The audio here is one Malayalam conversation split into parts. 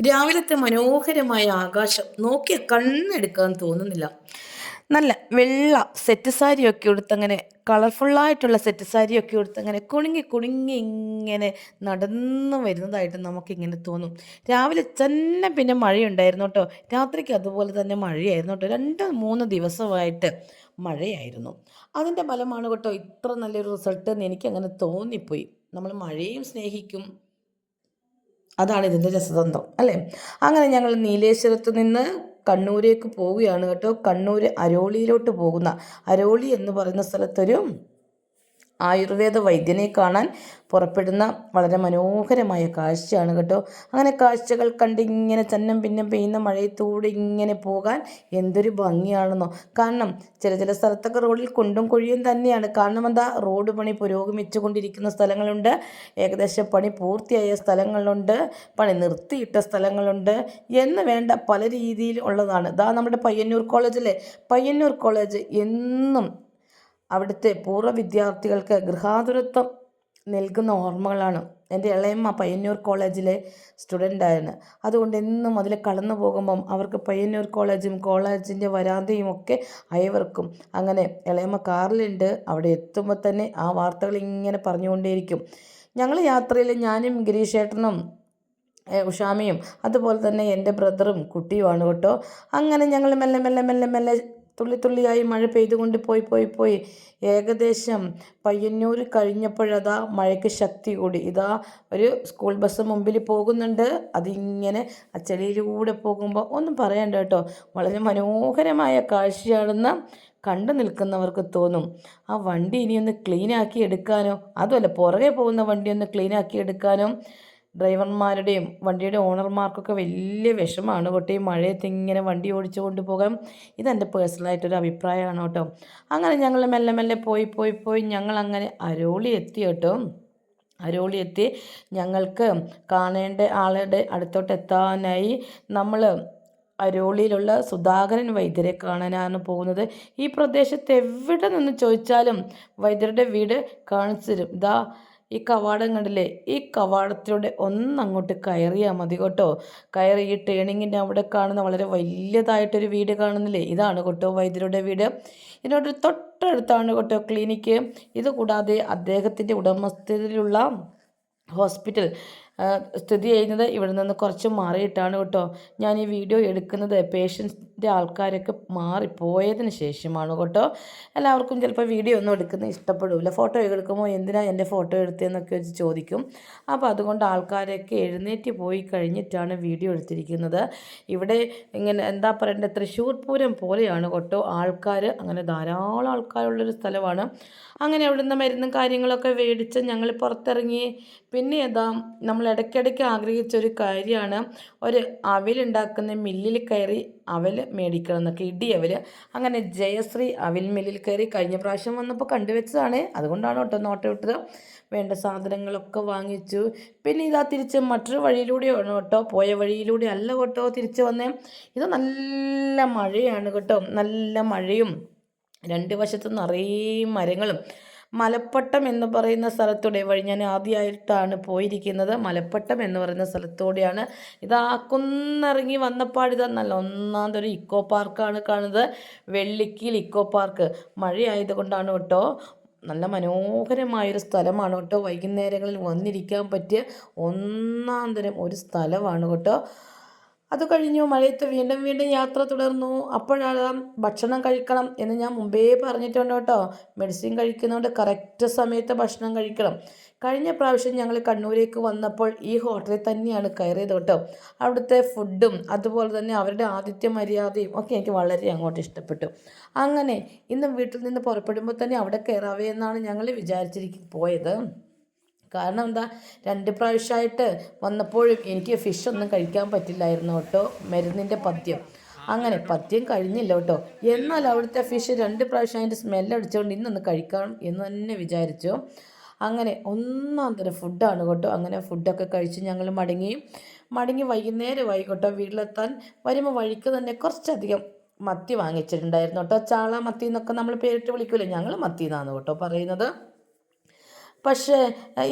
രാവിലത്തെ മനോഹരമായ ആകാശം നോക്കിയ കണ്ണെടുക്കാൻ തോന്നുന്നില്ല. നല്ല വെള്ള സെറ്റ് സാരിയൊക്കെ ഉടുത്തങ്ങനെ കളർഫുള്ളായിട്ടുള്ള സെറ്റ് സാരിയൊക്കെ ഉടുത്തങ്ങനെ കുണുങ്ങി കുണുങ്ങി ഇങ്ങനെ നടന്നു വരുന്നതായിട്ട് നമുക്കിങ്ങനെ തോന്നും. രാവിലെ തന്നെ പിന്നെ മഴയുണ്ടായിരുന്നു കേട്ടോ. രാത്രിക്ക് അതുപോലെ തന്നെ മഴയായിരുന്നു കേട്ടോ. 2-3 ദിവസമായിട്ട് മഴയായിരുന്നു. അതിൻ്റെ ഫലമാണ് കേട്ടോ ഇത്ര നല്ലൊരു റിസൾട്ട് എന്ന് എനിക്കങ്ങനെ തോന്നിപ്പോയി. നമ്മൾ മഴയും സ്നേഹിക്കും, അതാണ് ഇതിൻ്റെ രസതന്ത്രം അല്ലേ. അങ്ങനെ ഞങ്ങൾ നീലേശ്വരത്ത് നിന്ന് കണ്ണൂരേക്ക് പോവുകയാണ് കേട്ടോ. കണ്ണൂർ അരോളിയിലോട്ട് പോകുന്ന, അരോളി എന്ന് പറയുന്ന സ്ഥലത്തൊരു ആയുർവേദ വൈദ്യനെ കാണാൻ പുറപ്പെടുന്ന വളരെ മനോഹരമായ കാഴ്ചയാണ് കേട്ടോ. അങ്ങനെ കാഴ്ചകൾ കണ്ട് ഇങ്ങനെ ചന്നം പിന്നം പെയ്യുന്ന മഴയത്തൂടെ ഇങ്ങനെ പോകാൻ എന്തൊരു ഭംഗിയാണെന്നോ. കാരണം ചില സ്ഥലത്തൊക്കെ റോഡിൽ കുണ്ടും കുഴിയും തന്നെയാണ്. കാരണം എന്താ, റോഡ് പണി പുരോഗമിച്ചു കൊണ്ടിരിക്കുന്ന സ്ഥലങ്ങളുണ്ട്, ഏകദേശം പണി പൂർത്തിയായ സ്ഥലങ്ങളുണ്ട്, പണി നിർത്തിയിട്ട സ്ഥലങ്ങളുണ്ട് എന്ന് വേണ്ട പല രീതിയിൽ ഉള്ളതാണ്. ഇതാ നമ്മുടെ പയ്യന്നൂർ കോളേജിലെ പയ്യന്നൂർ കോളേജ് എന്നും അവിടുത്തെ പൂർവ്വ വിദ്യാർത്ഥികൾക്ക് ഗൃഹാതുരത്വം നൽകുന്ന ഓർമ്മകളാണ്. എൻ്റെ ഇളയമ്മ പയ്യന്നൂർ കോളേജിലെ സ്റ്റുഡൻ്റായിരുന്നു. അതുകൊണ്ട് എന്നും അതിൽ കടന്നു പോകുമ്പം അവർക്ക് പയ്യന്നൂർ കോളേജും കോളേജിൻ്റെ വരാന്തയും ഒക്കെ അയവർക്കും. അങ്ങനെ ഇളയമ്മ കാറിലുണ്ട്. അവിടെ എത്തുമ്പോൾ തന്നെ ആ വാർത്തകൾ ഇങ്ങനെ പറഞ്ഞുകൊണ്ടേയിരിക്കും. ഞങ്ങൾ യാത്രയിൽ ഞാനും ഗിരീഷേട്ടനും ഉഷാമയും അതുപോലെ തന്നെ എൻ്റെ ബ്രദറും കുട്ടിയുമാണ് കേട്ടോ. അങ്ങനെ ഞങ്ങൾ മെല്ലെ മെല്ലെ മെല്ലെ മെല്ലെ തുള്ളി തുള്ളിയായി മഴ പെയ്തുകൊണ്ട് പോയി ഏകദേശം പയ്യന്നൂർ കഴിഞ്ഞപ്പോഴതാ മഴയ്ക്ക് ശക്തി കൂടി. ഇതാ ഒരു സ്കൂൾ ബസ് മുമ്പിൽ പോകുന്നുണ്ട്. അതിങ്ങനെ ആ ചെളിയിലൂടെ പോകുമ്പോൾ ഒന്നും പറയണ്ട കേട്ടോ, വളരെ മനോഹരമായ കാഴ്ചയാണെന്ന് കണ്ടു നിൽക്കുന്നവർക്ക് തോന്നും. ആ വണ്ടി ഇനിയൊന്ന് ക്ലീനാക്കി എടുക്കാനോ, അതുമല്ല പുറകെ പോകുന്ന വണ്ടി ഒന്ന് ക്ലീനാക്കി എടുക്കാനോ ഡ്രൈവർമാരുടെയും വണ്ടിയുടെ ഓണർമാർക്കൊക്കെ വലിയ വിഷമമാണ് കേട്ടോ ഈ മഴയത്ത് ഇങ്ങനെ വണ്ടി ഓടിച്ചു കൊണ്ട് പോകാൻ. ഇതെൻ്റെ പേഴ്സണലായിട്ടൊരു അഭിപ്രായമാണ് കേട്ടോ. അങ്ങനെ ഞങ്ങൾ മെല്ലെ മെല്ലെ പോയി ഞങ്ങൾ അങ്ങനെ അരോളി എത്തി കേട്ടോ. അരോളി എത്തി. ഞങ്ങൾക്ക് കാണേണ്ട ആളുടെ അടുത്തോട്ട് എത്താനായി നമ്മൾ അരോളിയിലുള്ള സുധാകരൻ വൈദ്യരെ കാണാനാണ് പോകുന്നത്. ഈ പ്രദേശത്ത് എവിടെ നിന്ന് ചോദിച്ചാലും വൈദ്യരുടെ വീട് കാണിച്ചു തരും. ഇതാ ഈ കവാടം കണ്ടില്ലേ, ഈ കവാടത്തിലൂടെ ഒന്നങ്ങോട്ട് കയറിയാൽ മതി കേട്ടോ. കയറി ഈ ടേണിങ്ങിൻ്റെ അവിടെ കാണുന്ന വളരെ വലിയതായിട്ടൊരു വീട് കാണുന്നില്ലേ, ഇതാണ് കേട്ടോ വൈദ്യരുടെ വീട്. ഇതിനോട് തൊട്ടടുത്താണ് കേട്ടോ ക്ലിനിക്ക്. ഇതുകൂടാതെ അദ്ദേഹത്തിൻ്റെ ഉടമസ്ഥതയിലുള്ള ഹോസ്പിറ്റൽ സ്ഥിതി ചെയ്യുന്നത് ഇവിടെ നിന്ന് കുറച്ച് മാറിയിട്ടാണ് കേട്ടോ. ഞാൻ ഈ വീഡിയോ എടുക്കുന്നത് പേഷ്യൻസിൻ്റെ ആൾക്കാരൊക്കെ മാറിപ്പോയതിന് ശേഷമാണ് കേട്ടോ. എല്ലാവർക്കും ചിലപ്പോൾ വീഡിയോ ഒന്നും എടുക്കുന്നത് ഇഷ്ടപ്പെടില്ല. ഫോട്ടോ എടുക്കുമ്പോൾ എന്തിനാ എൻ്റെ ഫോട്ടോ എടുത്തതെന്നൊക്കെ വെച്ച് ചോദിക്കും. അപ്പോൾ അതുകൊണ്ട് ആൾക്കാരൊക്കെ എഴുന്നേറ്റ് പോയി കഴിഞ്ഞിട്ടാണ് വീഡിയോ എടുത്തിരിക്കുന്നത്. ഇവിടെ ഇങ്ങനെ എന്താ പറയണ്ടത്, തൃശ്ശൂർ പൂരം പോലെയാണ് കേട്ടോ ആൾക്കാർ. അങ്ങനെ ധാരാളം ആൾക്കാരുള്ളൊരു സ്ഥലമാണ്. അങ്ങനെ അവിടുന്ന് മരുന്നും കാര്യങ്ങളൊക്കെ മേടിച്ച് ഞങ്ങൾ പുറത്തിറങ്ങി. പിന്നെ ഏതാ നമ്മൾ ഇടയ്ക്കിടയ്ക്ക് ആഗ്രഹിച്ചൊരു കാര്യമാണ് ഒരു അവിലുണ്ടാക്കുന്ന മില്ലിൽ കയറി അവൽ മേടിക്കണം എന്നൊക്കെ, ഇടിയവൽ. അങ്ങനെ ജയശ്രീ അവിൽ മില്ലിൽ കയറി കഴിഞ്ഞ പ്രാവശ്യം വന്നപ്പോൾ കണ്ടുവച്ചതാണ്, അതുകൊണ്ടാണ് കേട്ടോ നോട്ടം ഇട്ടത്. വേണ്ട സാധനങ്ങളൊക്കെ വാങ്ങിച്ചു. പിന്നെ ഇതാ തിരിച്ച് മറ്റൊരു വഴിയിലൂടെയാണ് കേട്ടോ, പോയ വഴിയിലൂടെ അല്ല കേട്ടോ തിരിച്ച് വന്നേ. ഇത് നല്ല മഴയാണ് കേട്ടോ, നല്ല മഴയും രണ്ട് വശത്ത് നിറയെ മരങ്ങളും. മലപ്പട്ടം എന്ന് പറയുന്ന സ്ഥലത്തൂടെ വഴി ഞാൻ ആദ്യമായിട്ടാണ് പോയിരിക്കുന്നത്. മലപ്പട്ടം എന്ന് പറയുന്ന സ്ഥലത്തൂടെയാണ്. ഇതാ കുന്നിറങ്ങി വന്നപ്പാടിതാ നല്ല ഒന്നാമതൊരു ഇക്കോ പാർക്കാണ് കാണുന്നത്, വെള്ളിക്കീൽ ഇക്കോ പാർക്ക്. മഴയായതുകൊണ്ടാണ് കേട്ടോ. നല്ല മനോഹരമായൊരു സ്ഥലമാണ് കേട്ടോ. വൈകുന്നേരങ്ങളിൽ വന്നിരിക്കാൻ പറ്റിയ ഒന്നാം തരം ഒരു സ്ഥലമാണ് കേട്ടോ. അത് കഴിഞ്ഞു മഴയത്ത് വീണ്ടും വീണ്ടും യാത്ര തുടർന്നു. അപ്പോഴാണ് ഭക്ഷണം കഴിക്കണം എന്ന് ഞാൻ മുമ്പേ പറഞ്ഞിട്ടുണ്ട് കേട്ടോ. മെഡിസിൻ കഴിക്കുന്നതുകൊണ്ട് കറക്റ്റ് സമയത്ത് ഭക്ഷണം കഴിക്കണം. കഴിഞ്ഞ പ്രാവശ്യം ഞങ്ങൾ കണ്ണൂരേക്ക് വന്നപ്പോൾ ഈ ഹോട്ടലിൽ തന്നെയാണ് കയറിയത് കേട്ടോ. അവിടുത്തെ ഫുഡും അതുപോലെ തന്നെ അവരുടെ ആതിഥ്യ മര്യാദയും ഒക്കെ എനിക്ക് വളരെ അങ്ങോട്ട് ഇഷ്ടപ്പെട്ടു. അങ്ങനെ ഇന്ന് വീട്ടിൽ നിന്ന് പുറപ്പെടുമ്പോൾ തന്നെ അവിടെ കയറാവേ എന്നാണ് ഞങ്ങൾ പോയത്. കാരണം എന്താ, 2 പ്രാവശ്യമായിട്ട് വന്നപ്പോഴും എനിക്ക് ഫിഷ് ഒന്നും കഴിക്കാൻ പറ്റില്ലായിരുന്നു കേട്ടോ, മരുന്നിൻ്റെ പഥ്യം. അങ്ങനെ പഥ്യം കഴിഞ്ഞില്ല കേട്ടോ. എന്നാൽ അവിടുത്തെ ഫിഷ് 2 പ്രാവശ്യം അതിൻ്റെ സ്മെല്ലടിച്ചുകൊണ്ട് ഇന്നൊന്ന് കഴിക്കണം എന്ന് തന്നെ വിചാരിച്ചു. അങ്ങനെ ഒന്നാം തരം ഫുഡാണ് കേട്ടോ. അങ്ങനെ ഫുഡൊക്കെ കഴിച്ച് ഞങ്ങൾ മടങ്ങി വൈകുന്നേരമായി കേട്ടോ വീട്ടിലെത്താൻ. വരുമ്പോൾ വഴിക്ക് തന്നെ കുറച്ചധികം മത്തി വാങ്ങിച്ചിട്ടുണ്ടായിരുന്നു കേട്ടോ. ചാള മത്തി എന്നൊക്കെ നമ്മൾ പേരിട്ട് വിളിക്കില്ലേ, ഞങ്ങൾ മത്തി എന്നാണ് കേട്ടോ പറയുന്നത്. പക്ഷേ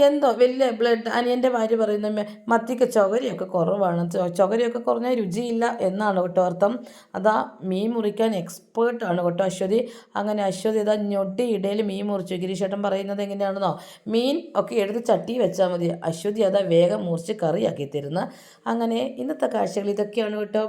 എന്തോ വലിയ ബ്ലഡ് അനിയൻ്റെ ഭാര്യ പറയുന്ന മത്തിക്ക് ചൊകരയൊക്കെ കുറവാണ്, ചൊകരയൊക്കെ കുറഞ്ഞാൽ രുചിയില്ല എന്നാണ് കേട്ടോ അർത്ഥം. അതാ മീൻ മുറിക്കാൻ എക്സ്പേർട്ടാണ് കേട്ടോ അശ്വതി. അങ്ങനെ അശ്വതി ഇതാ ഞൊട്ടി ഇടയിൽ മീൻ മുറിച്ചു. ഗിരീഷേട്ടൻ പറയുന്നത് എങ്ങനെയാണെന്നോ, മീൻ ഒക്കെ എടുത്ത് ചട്ടി വെച്ചാൽ മതി, അശ്വതി അതാ വേഗം മുറിച്ച് കറിയാക്കി തരുന്ന. അങ്ങനെ ഇന്നത്തെ കാഴ്ചകൾ ഇതൊക്കെയാണ് കേട്ടോ.